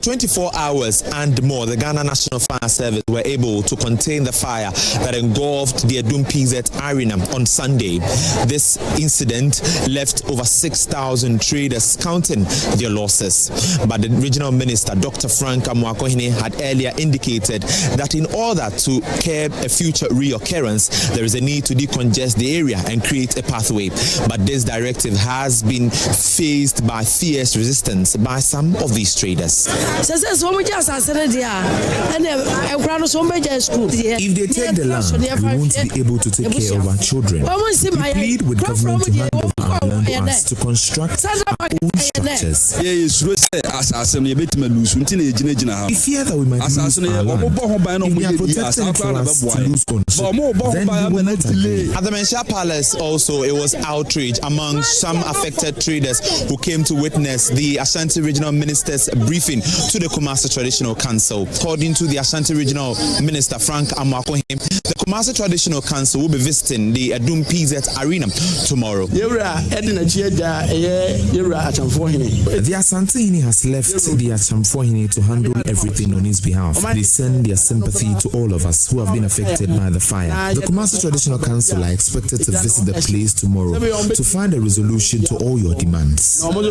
24 hours and more, the Ghana National Fire Service were able to contain the fire that engulfed the Ntim Fordjour Arena on Sunday. This incident left over 6,000 traders counting their losses. But the regional minister, Dr. Frank Amoakohene, had earlier indicated that in order to curb a future reoccurrence, there is a need to decongest the area and create a pathway. But this directive has been faced by fierce resistance by some of these traders. If they take the land, we won't be able to take care of our children. We plead with government to hand over our land to us to construct our own structures. We fear that we might lose our land. If we are protecting for us to lose control, then we will not agree. At the Menchia Palace also, it was outrage among some affected traders who came to witness the Ashanti Regional Minister's briefing to the Kumasi Traditional Council. According to the Ashanti Regional Minister Frank Amoakohene, the Kumasi Traditional Council will be visiting the Ntim Fordjour Arena tomorrow. The Asantehene has left the Achamfohene to handle everything on his behalf. They send their sympathy to all of us who have been affected by the fire. The Kumasi Traditional Council are expected to visit the place tomorrow to find a resolution to all your demands. While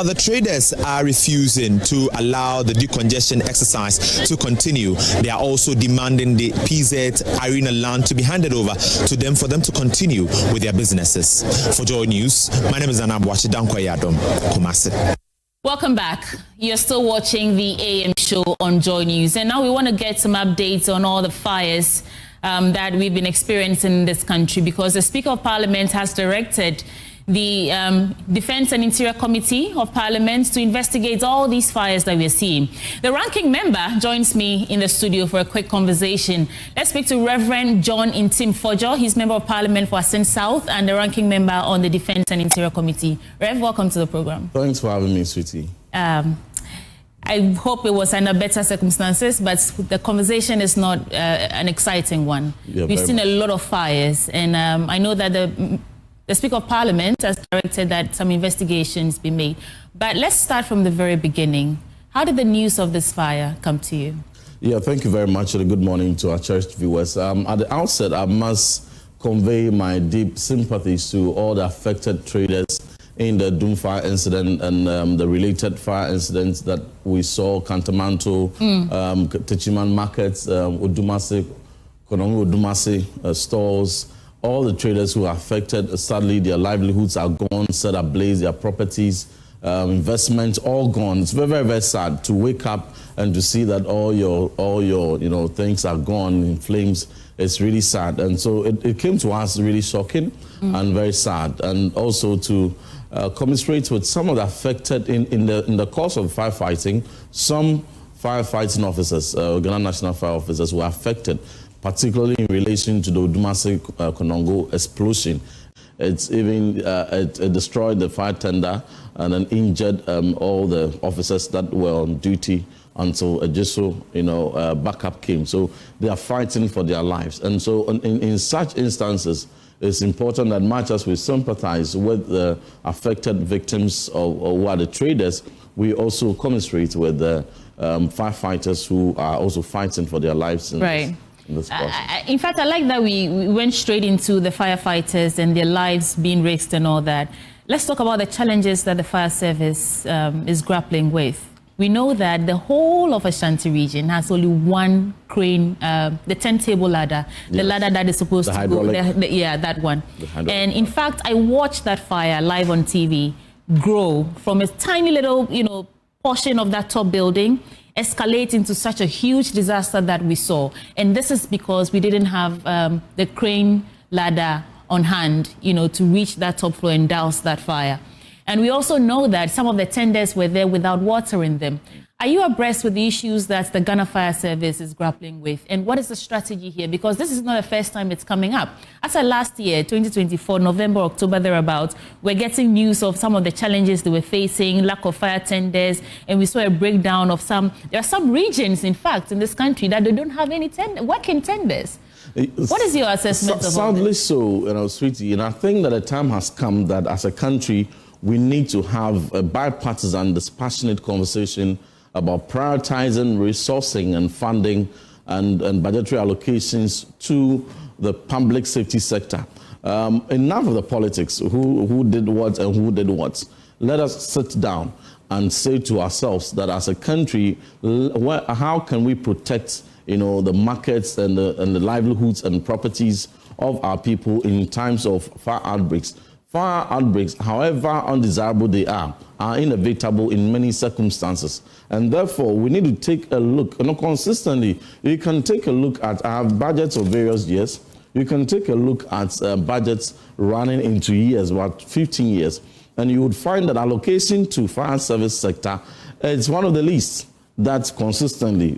the traders are refusing to allow the decongestion exercise to continue, they are also demanding the PZ Arena land to be handed over to them for them to continue with their businesses. For JoyNews, my name is Anabwachi Dankwayadom, Kumasi. Welcome back. You're still watching the AM show on JoyNews, and now we want to get some updates on all the fires that we've been experiencing in this country, because the Speaker of Parliament has directed the Defense and Interior Committee of Parliament to investigate all these fires that we're seeing. The ranking member joins me in the studio for a quick conversation. Let's speak to Reverend John Ntim Fordjour. He's Member of Parliament for Assin South and the ranking member on the Defense and Interior Committee. Rev, welcome to the program. Thanks for having me, sweetie. I hope it was under better circumstances, but the conversation is not an exciting one. Yeah, we've seen a lot of fires, and I know that the Speaker of Parliament has directed that some investigations be made. But let's start from the very beginning. How did the news of this fire come to you? Yeah, thank you very much, and good morning to our cherished viewers. At the outset, I must convey my deep sympathies to all the affected traders in the Ntim fire incident and the related fire incidents that we saw, Kantamanto, Techiman markets, Odumase, Konongo Odumase stores. All the traders who are affected, sadly, their livelihoods are gone, set ablaze, their properties, investments, all gone. It's very, very, very sad to wake up and to see that all your things are gone in flames. It's really sad. And so it came to us really shocking and very sad. And also to commiserate with some of the affected in the course of firefighting. Some firefighting officers, Ghana National Fire officers, were affected, particularly in relation to the Odumase Konongo explosion. It's even it destroyed the fire tender and then injured all the officers that were on duty until a backup came. So they are fighting for their lives. And so in such instances, it's important that much as we sympathize with the affected victims who are the traders, we also commiserate with the firefighters who are also fighting for their lives. Right. In fact, I like that we went straight into the firefighters and their lives being risked and all that. Let's talk about the challenges that the fire service is grappling with. We know that the whole of Ashanti region has only one crane, the turntable ladder, the ladder that is supposed to go, that one. And in fact, I watched that fire live on TV grow from a tiny little, portion of that top building, escalate into such a huge disaster that we saw. And this is because we didn't have the crane ladder on hand, to reach that top floor and douse that fire. And we also know that some of the tenders were there without water in them. Are you abreast with the issues that the Ghana Fire Service is grappling with? And what is the strategy here? Because this is not the first time it's coming up. As of last year, 2024, November, October, thereabouts, we're getting news of some of the challenges they were facing, lack of fire tenders, and we saw a breakdown of there are some regions, in fact, in this country that they don't have any working tenders. What is your assessment of all Sadly this? so, sweetie, and I think that the time has come that as a country, we need to have a bipartisan, dispassionate conversation about prioritizing, resourcing, and funding and budgetary allocations to the public safety sector. Enough of the politics, who did what and who did what. Let us sit down and say to ourselves that as a country, how can we protect the markets and the livelihoods and properties of our people in times of fire outbreaks. Fire outbreaks, however undesirable they are inevitable in many circumstances. And therefore, we need to take a look, consistently. You can take a look at our budgets of various years. You can take a look at budgets running into years, about 15 years, and you would find that allocation to fire service sector is one of the least. That's consistently,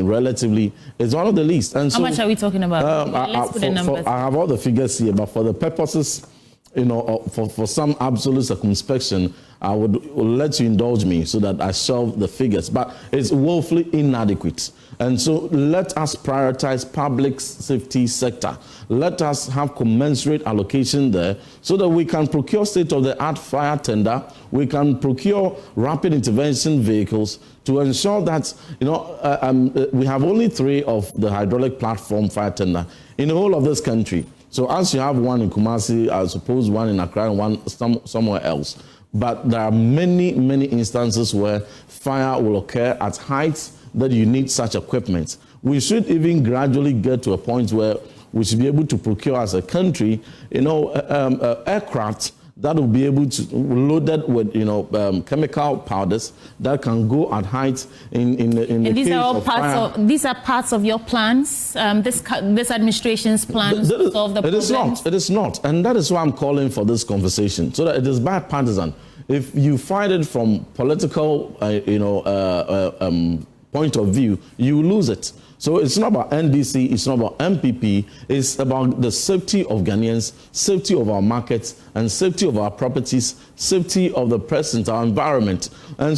relatively, it's one of the least. And how much are we talking about? Let's put the numbers. I have all the figures here, but for the purposes, for some absolute circumspection, I would let you indulge me so that I shelve the figures. But it's woefully inadequate. And so let us prioritize public safety sector. Let us have commensurate allocation there so that we can procure state-of-the-art fire tender. We can procure rapid intervention vehicles to ensure that, we have only 3 of the hydraulic platform fire tender in the whole of this country. So as you have one in Kumasi, I suppose one in Accra and one somewhere else. But there are many, many instances where fire will occur at heights that you need such equipment. We should even gradually get to a point where we should be able to procure as a country, aircraft that will be able to loaded with, chemical powders that can go at heights in the these case are all of parts fire. these are parts of your plans, this administration's plans to solve the problems? It is not. And that is why I'm calling for this conversation, so that it is bipartisan. If you find it from political, point of view, you lose it. So it's not about NDC, it's not about MPP, it's about the safety of Ghanaians, safety of our markets, and safety of our properties, safety of the present, our environment. And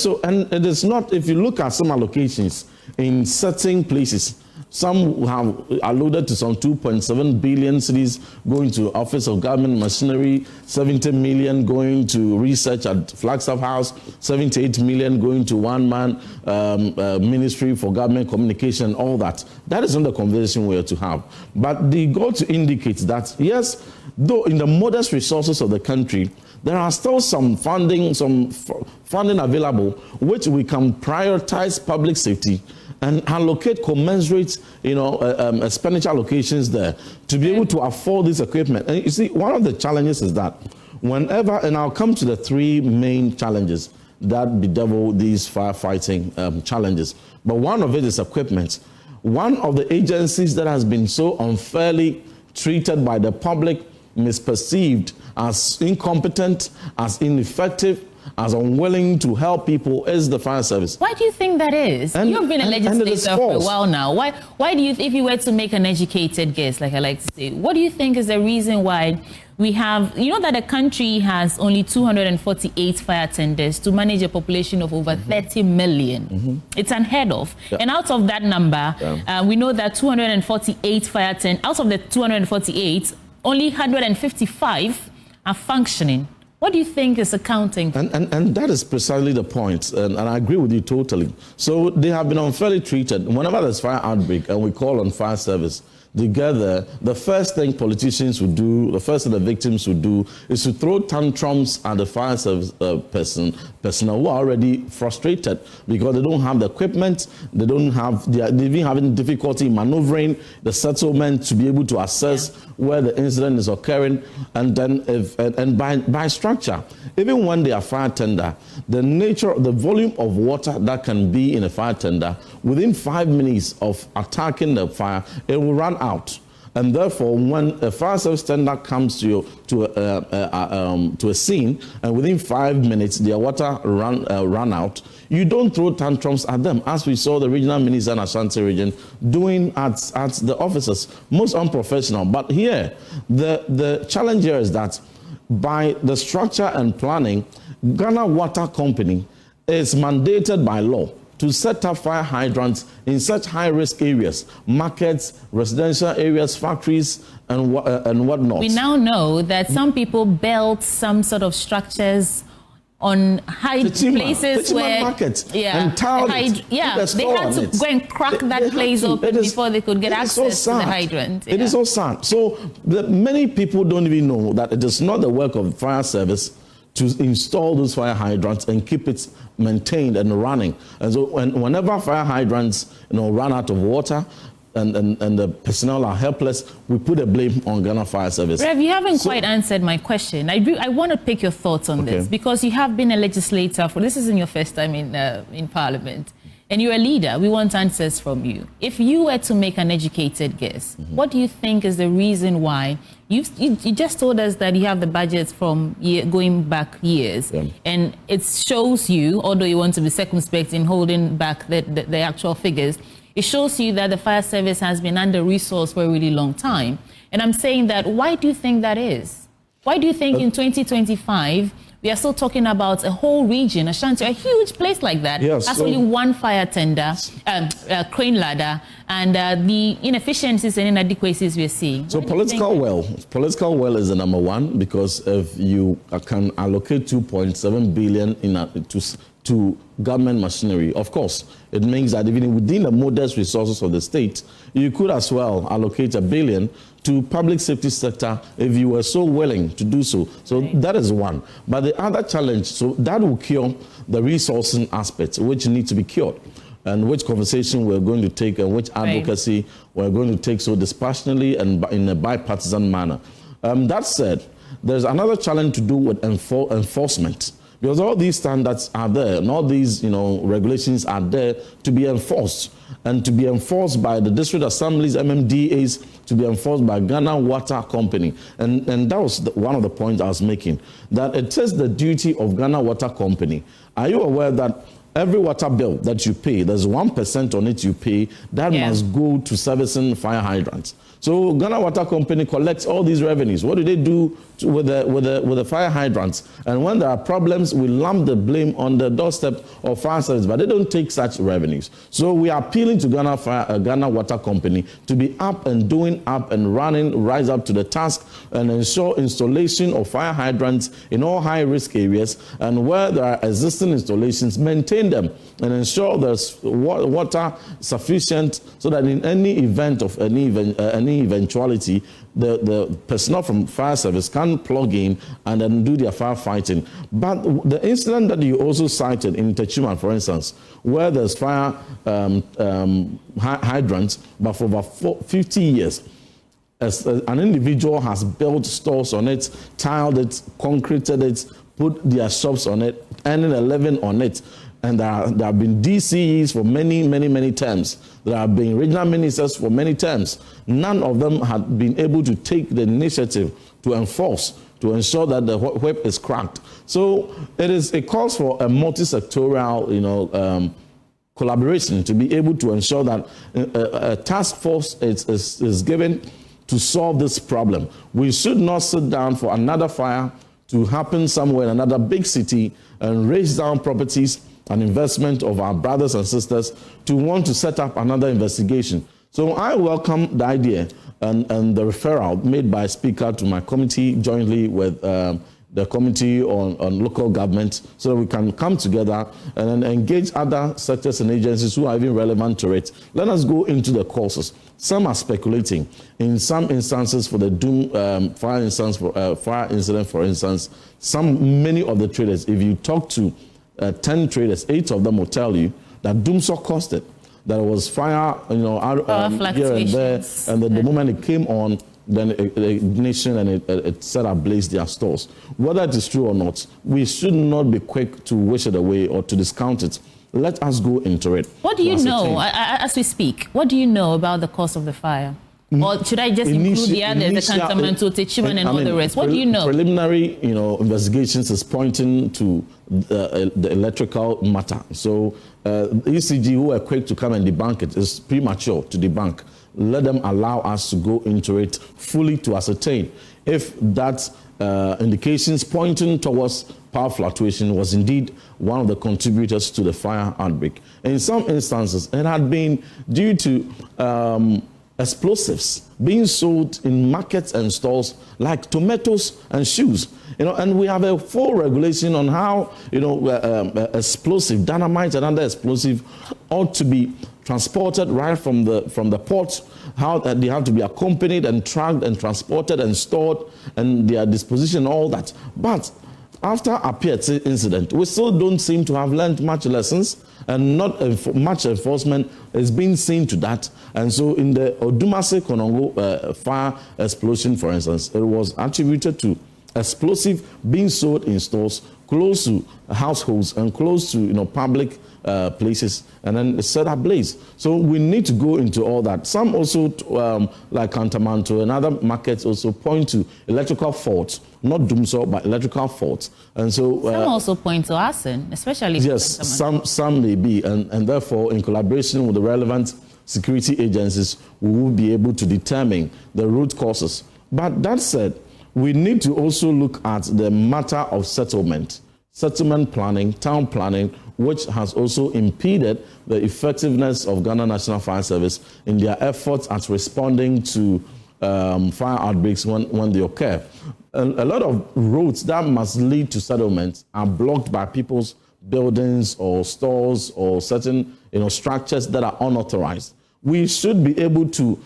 it is not, if you look at some allocations in certain places, some have alluded to some 2.7 billion cedis going to Office of Government Machinery, 70 million going to research at Flagstaff House, 78 million going to one-man Ministry for Government Communication, all that. That is not the conversation we are to have. But the goal to indicate that, yes, though in the modest resources of the country, there are still some funding available, which we can prioritize public safety and allocate commensurate, expenditure allocations there to be able to afford this equipment. And you see, one of the challenges is that whenever, and I'll come to the 3 main challenges that bedevil these firefighting challenges, but one of it is equipment. One of the agencies that has been so unfairly treated by the public, misperceived as incompetent, as ineffective, as unwilling to help people is the fire service. Why do you think that is? You've been a legislator for a while now. Why do you, if you were to make an educated guess, like I like to say, what do you think is the reason why we have, that the country has only 248 fire tenders to manage a population of over 30 million? It's unheard of. Yeah. And out of that number, we know that 248 fire tenders, out of the 248, only 155 are functioning. What do you think is accounting for? And that is precisely the point, and I agree with you totally. So they have been unfairly treated. Whenever there's fire outbreak and we call on fire service, together, the first thing politicians would do, the first thing the victims would do, is to throw tantrums at the fire service personnel who are already frustrated because they don't have the equipment, they're even having difficulty maneuvering the settlement to be able to assess where the incident is occurring, and then by structure, even when they are fire tender, the nature, the volume of water that can be in a fire tender, within 5 minutes of attacking the fire, it will run out. And therefore, when a fire service tender comes to a scene, and within 5 minutes their water run out, you don't throw tantrums at them, as we saw the regional minister in Ashanti region doing at the officers, most unprofessional. But here, the challenge here is that by the structure and planning, Ghana Water Company is mandated by law to set up fire hydrants in such high-risk areas, markets, residential areas, factories, and whatnot. We now know that some people built some sort of structures on high places where market, yeah, and tiled they had to go and crack that place open before they could get access to the hydrant. It is so sad. So many people don't even know that it is not the work of the fire service to install those fire hydrants and keep it maintained and running. And so whenever fire hydrants run out of water, and the personnel are helpless, we put the blame on Ghana Fire Service. Rev, you haven't quite answered my question. I want to pick your thoughts on this, because you have been a legislator this isn't your first time in Parliament, and you're a leader. We want answers from you. If you were to make an educated guess, what do you think is the reason why you just told us that you have the budgets from going back years, and it shows you, although you want to be circumspect in holding back the actual figures, it shows you that the fire service has been under-resourced for a really long time. And I'm saying that, why do you think that is? Why do you think in 2025, we are still talking about a whole region, Ashanti, a huge place like that, has only one fire tender, crane ladder, and the inefficiencies and inadequacies we're seeing? So political will is the number one, because if you can allocate 2.7 billion to government machinery, of course, it means that even within the modest resources of the state, you could as well allocate $1 billion to public safety sector if you were so willing to do so. So that is one. But the other challenge, so that will cure the resourcing aspect, which need to be cured, and which conversation we're going to take and which advocacy we're going to take so dispassionately and in a bipartisan manner. That said, there's another challenge to do with enforcement. Because all these standards are there, and all these regulations are there to be enforced, and to be enforced by the district assemblies, MMDAs, to be enforced by Ghana Water Company. And that was one of the points I was making, that it is the duty of Ghana Water Company. Are you aware that every water bill that you pay, there's 1% on it you pay, that must go to servicing fire hydrants? So Ghana Water Company collects all these revenues. What do they do with the fire hydrants? And when there are problems, we lump the blame on the doorstep of fire service, but they don't take such revenues. So we are appealing to Ghana Water Company to be up and doing, up and running, rise up to the task, and ensure installation of fire hydrants in all high-risk areas, and where there are existing installations, maintain them and ensure there's water sufficient, so that in any event of any eventuality, the personnel from fire service can plug in and then do their firefighting. But the incident that you also cited in Techiman, for instance, where there's fire hydrants, but for about 50 years, as an individual has built stores on it, tiled it, concreted it, put their shops on it, earning a living on it. And there have been DCEs for many terms. There have been regional ministers for many terms. None of them had been able to take the initiative to enforce, to ensure that the whip is cracked. So it calls for a multi-sectorial, collaboration to be able to ensure that a task force is given to solve this problem. We should not sit down for another fire to happen somewhere in another big city and raise down properties and investment of our brothers and sisters to want to set up another investigation. So I welcome the idea and the referral made by Speaker to my committee jointly with the Committee on Local Government, so that we can come together and then engage other sectors and agencies who are even relevant to it. Let us go into the causes. Some are speculating. In some instances, for the fire incident, for instance, many of the traders, if you talk to 10 traders, 8 of them will tell you that Doomso caused it. That it was fire, here and there, and the moment it came on, then ignition, and it set ablaze their stores. Whether it is true or not, we should not be quick to wish it away or to discount it. Let us go into it. What do you know, as we speak, what do you know about the cause of the fire? Or should I just include the others, the Kantamanto, Techiman, and all the rest? What do you know? Preliminary, investigations is pointing to the electrical matter. So ECG, who are quick to come and debunk it, is premature to debunk. Let them allow us to go into it fully to ascertain if that indications pointing towards power fluctuation was indeed one of the contributors to the fire outbreak. In some instances, it had been due to explosives being sold in markets and stores like tomatoes and shoes. And we have a full regulation on how, explosive, dynamite and other explosive ought to be transported right from the port, how they have to be accompanied and tracked and transported and stored and their disposition, all that. But after Apiet's incident, we still don't seem to have learned much lessons, and not much enforcement is being seen to that. And so in the Odumase Konongo fire explosion, for instance, it was attributed to explosive being sold in stores close to households and close to public places, and then set ablaze. So we need to go into all that. Some also, like Kantamanto and other markets, also point to electrical faults, not doomsor, but electrical faults. And so some also point to arson, especially. Yes, some may be, and therefore, in collaboration with the relevant security agencies, we will be able to determine the root causes. But that said, we need to also look at the matter of settlement planning, town planning, which has also impeded the effectiveness of Ghana National Fire Service in their efforts at responding to fire outbreaks when they occur. A lot of roads that must lead to settlements are blocked by people's buildings or stores or certain structures that are unauthorized. We should be able to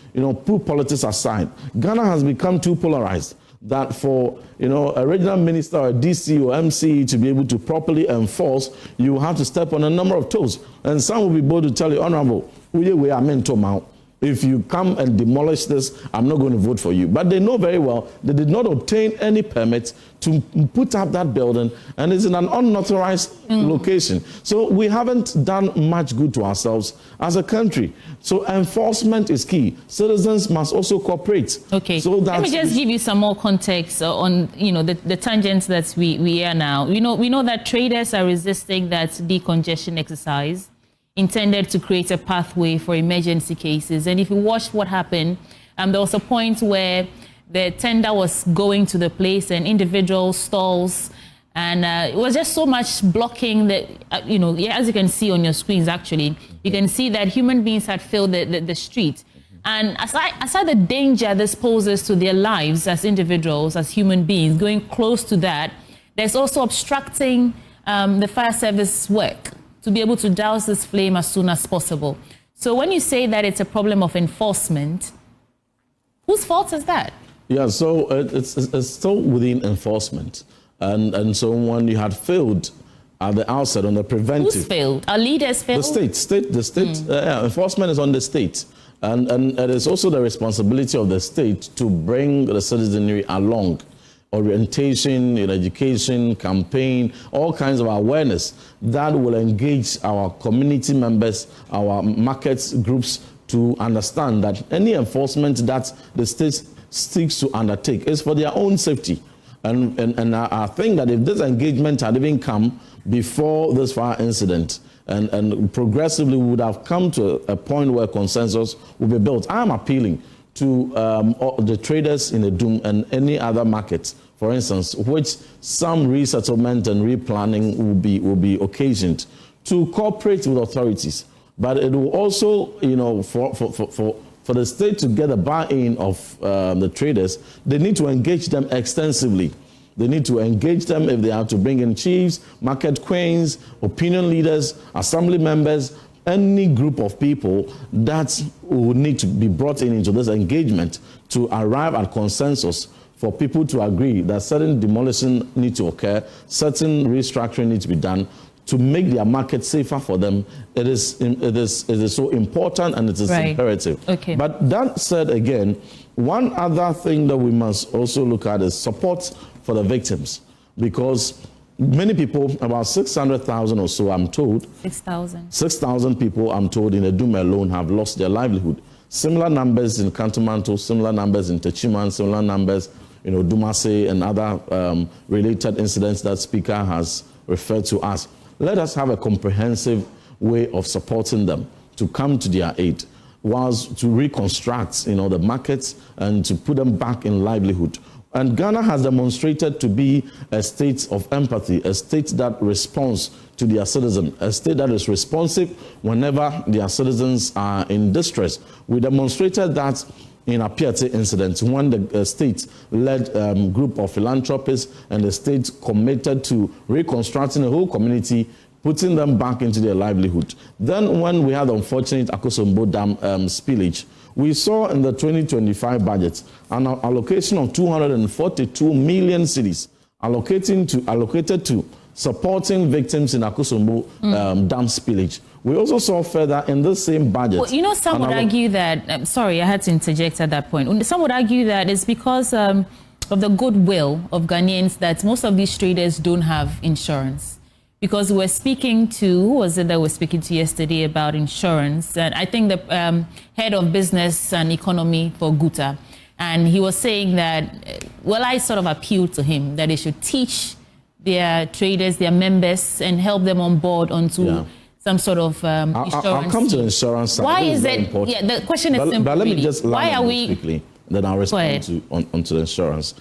put politics aside. Ghana has become too polarized that for a regional minister or a DC or MC to be able to properly enforce, you have to step on a number of toes. And some will be bold to tell you, Honorable, we are meant to mount. If you come and demolish this, I'm not going to vote for you. But they know very well they did not obtain any permits to put up that building, and it's in an unauthorized location. So we haven't done much good to ourselves as a country. So enforcement is key. Citizens must also cooperate. Okay. So let me just give you some more context on the tangents that we are now. We know that traders are resisting that decongestion exercise intended to create a pathway for emergency cases. And if you watched what happened, there was a point where the tender was going to the place and individual stalls, and it was just so much blocking that, as you can see on your screens, actually, you can see that human beings had filled the street. And aside the danger this poses to their lives as individuals, as human beings, going close to that, there's also obstructing the fire service work to be able to douse this flame as soon as possible. So when you say that it's a problem of enforcement, whose fault is that? Yeah, so it's still within enforcement. And so when you had failed at the outset on the preventive... Who's failed? Our leaders failed? The state. Enforcement is on the state. And it is also the responsibility of the state to bring the citizenry along. Orientation, education, campaign, all kinds of awareness that will engage our community members, our markets groups to understand that any enforcement that the state seeks to undertake is for their own safety. And I think that if this engagement had even come before this fire incident, and progressively would have come to a point where consensus will be built. I am appealing to the traders in the Dum and any other markets, for instance, which some resettlement and replanning will be occasioned, to cooperate with authorities. But it will also, for the state to get a buy-in of the traders, they need to engage them extensively. They need to engage them if they have to bring in chiefs, market queens, opinion leaders, assembly members, any group of people that will need to be brought into this engagement to arrive at consensus for people to agree that certain demolition need to occur, certain restructuring needs to be done to make their market safer for them. It is so important and it is imperative. Okay. But that said, again, one other thing that we must also look at is support for the victims, because many people, about 600,000 or so, I'm told. 6,000. 6,000 people, I'm told, in Edum alone have lost their livelihood. Similar numbers in Kantamanto, similar numbers in Techiman, similar numbers in Odumase and other related incidents that Speaker has referred to us. Let us have a comprehensive way of supporting them to come to their aid, whilst to reconstruct, the markets and to put them back in livelihood. And Ghana has demonstrated to be a state of empathy, a state that responds to their citizens, a state that is responsive whenever their citizens are in distress. We demonstrated that in a Piate incident when the state-led group of philanthropists and the state committed to reconstructing the whole community, putting them back into their livelihood. Then when we had the unfortunate Akosombo Dam spillage, we saw in the 2025 budget an allocation of 242 million cedis allocated to supporting victims in Akosombo Dam spillage. We also saw further in the same budget. Well, you know, some would argue that, sorry, I had to interject at that point. Some would argue that it's because of the goodwill of Ghanaians that most of these traders don't have insurance. Because we're speaking to, who was it that we're speaking to yesterday about insurance? And I think the head of business and economy for Guta. And he was saying that, well, I sort of appealed to him that they should teach their traders, their members, and help them on board onto some sort of insurance. I'll come to the insurance side. Why is it? Yeah, the question is simple. But let me really. just why are we quickly, then I'll respond onto the insurance.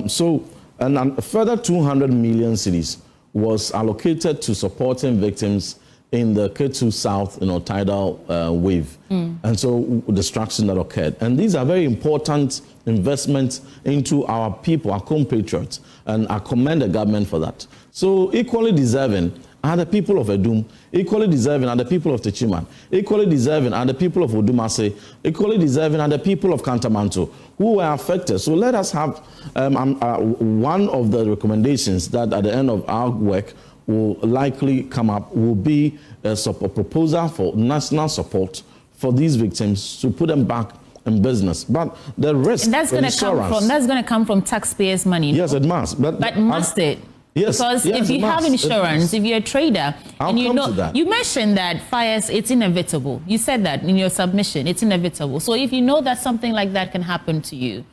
So, a further 200 million cedis was allocated to supporting victims in the K2 South, tidal wave, and so destruction that occurred. And these are very important investments into our people, our compatriots, and I commend the government for that. So equally deserving are the people of Edum, equally deserving are the people of Techiman, equally deserving are the people of Odumase, equally deserving are the people of Kantamanto, who were affected. So let us have one of the recommendations that at the end of our work will likely come up will be a proposal for national support for these victims to put them back in business. But the risk, and that's going to come from taxpayers' money. Yes, it must. But must it? Yes, because if you have insurance, if you're a trader, and you mentioned that fires, it's inevitable. You said that in your submission, it's inevitable. So if you know that something like that can happen to you,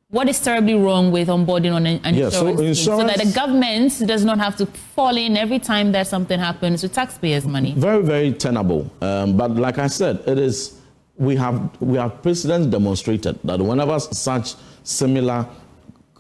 what is terribly wrong with onboarding on an insurance so that the government does not have to fall in every time that something happens with taxpayers' money? Very, very tenable. But like I said, it is we have precedents demonstrated that whenever such similar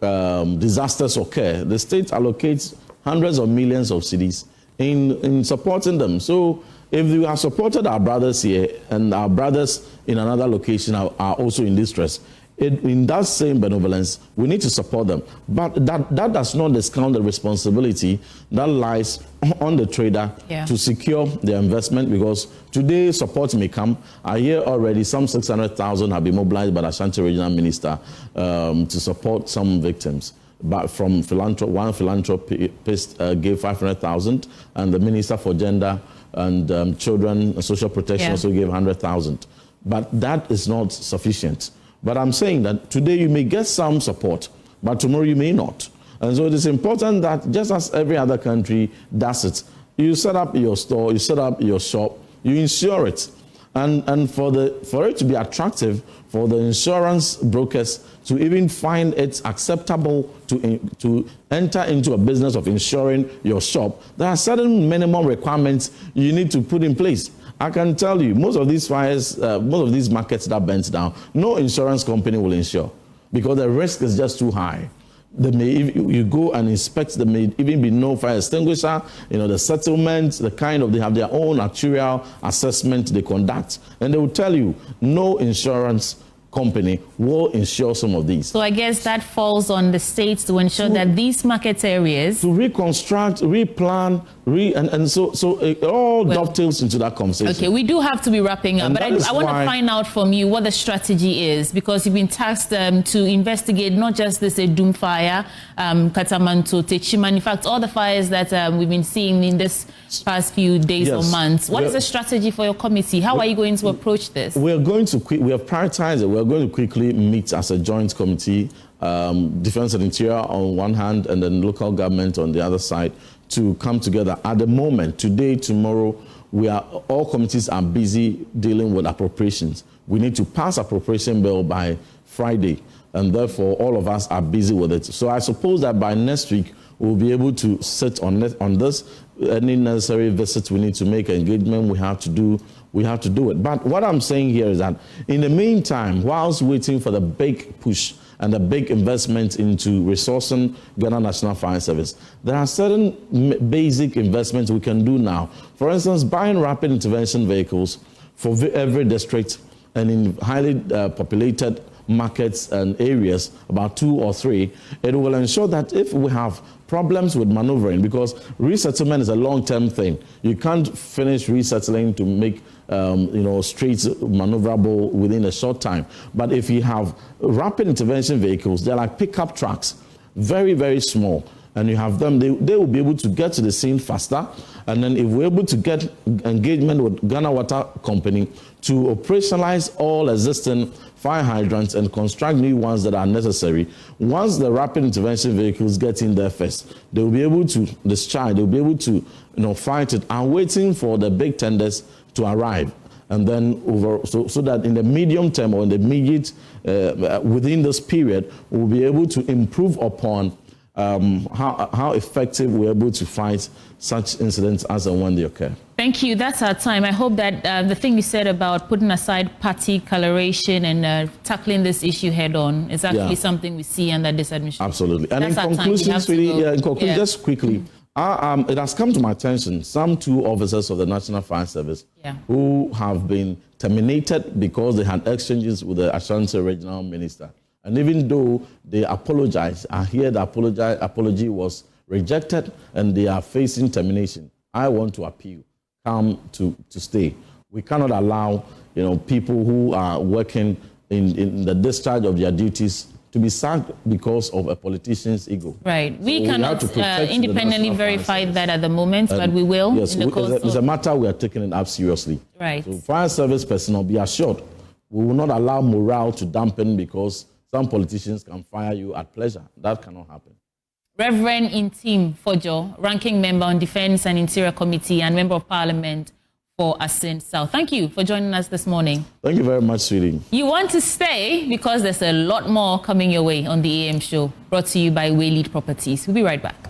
disasters occur, the state allocates hundreds of millions of cedis in supporting them. So if we have supported our brothers here and our brothers in another location are also in distress, in that same benevolence, we need to support them. But that does not discount the responsibility that lies on the trader to secure their investment, because today support may come. I hear already some 600,000 have been mobilized by the Ashanti Regional Minister to support some victims. But from one philanthropist gave 500,000, and the Minister for Gender and Children and Social Protection also gave 100,000. But that is not sufficient. But I'm saying that today you may get some support, but tomorrow you may not. And so it is important that just as every other country does it, you set up your store, you set up your shop, you insure it. And for it to be attractive for the insurance brokers to even find it acceptable to enter into a business of insuring your shop, there are certain minimum requirements you need to put in place. I can tell you, most of these fires, most of these markets that burnt down, no insurance company will insure because the risk is just too high. They may, if you go and inspect, there may even be no fire extinguisher, the settlement, they have their own actuarial assessment they conduct. And they will tell you, no insurance company will insure some of these. So I guess that falls on the states to ensure that these market areas... To reconstruct, replan, so it all dovetails into that conversation. Okay, we do have to be wrapping up, but I want to find out from you what the strategy is, because you've been tasked to investigate not just this Edum fire, Katamanto, Techiman, in fact, all the fires that we've been seeing in this past few days or months. What is the strategy for your committee? How are you going to approach this? We have prioritized it. We're going to quickly meet as a joint committee, Defense and Interior on one hand, and then local government on the other side, to come together. At the moment, today, tomorrow, all committees are busy dealing with appropriations. We need to pass appropriation bill by Friday, and therefore all of us are busy with it. So I suppose that by next week, we'll be able to sit on this. Any necessary visits we need to make, engagement we have to do it. But what I'm saying here is that in the meantime, whilst waiting for the big push and a big investment into resourcing Ghana National Fire Service. There are certain basic investments we can do now. For instance, buying rapid intervention vehicles for every district and in highly populated markets and areas, about 2 or 3, it will ensure that if we have problems with maneuvering, because resettlement is a long-term thing. You can't finish resettling to make streets maneuverable within a short time. But if you have rapid intervention vehicles, they're like pickup trucks, very, very small. And you have them, they will be able to get to the scene faster. And then if we're able to get engagement with Ghana Water Company to operationalize all existing fire hydrants and construct new ones that are necessary, once the rapid intervention vehicles get in there first, they will be able to discharge, they'll be able to fight it, and waiting for the big tenders to arrive. And then so that in the medium term or in the immediate, within this period, we'll be able to improve upon how effective we're able to fight such incidents as and when they occur. Thank you. That's our time. I hope that the thing you said about putting aside party coloration and tackling this issue head on is actually something we see under this administration. Absolutely. And in conclusion, just quickly, it has come to my attention, some 2 officers of the National Fire Service who have been terminated because they had exchanges with the Ashanti Regional Minister. And even though they apologized, I hear the apology was rejected and they are facing termination. I want to appeal, come to stay. We cannot allow people who are working in the discharge of their duties to be sacked because of a politician's ego. Right. We cannot independently verify that at the moment, but we will. Yes, it's a matter we are taking it up seriously. Right. So fire service personnel, be assured, we will not allow morale to dampen because some politicians can fire you at pleasure. That cannot happen. Reverend Ntim Fordjour, Ranking Member on Defense and Interior Committee and Member of Parliament for Assin South. Thank you for joining us this morning. Thank you very much, sweetie. You want to stay because there's a lot more coming your way on the AM show, brought to you by Waylead Properties. We'll be right back.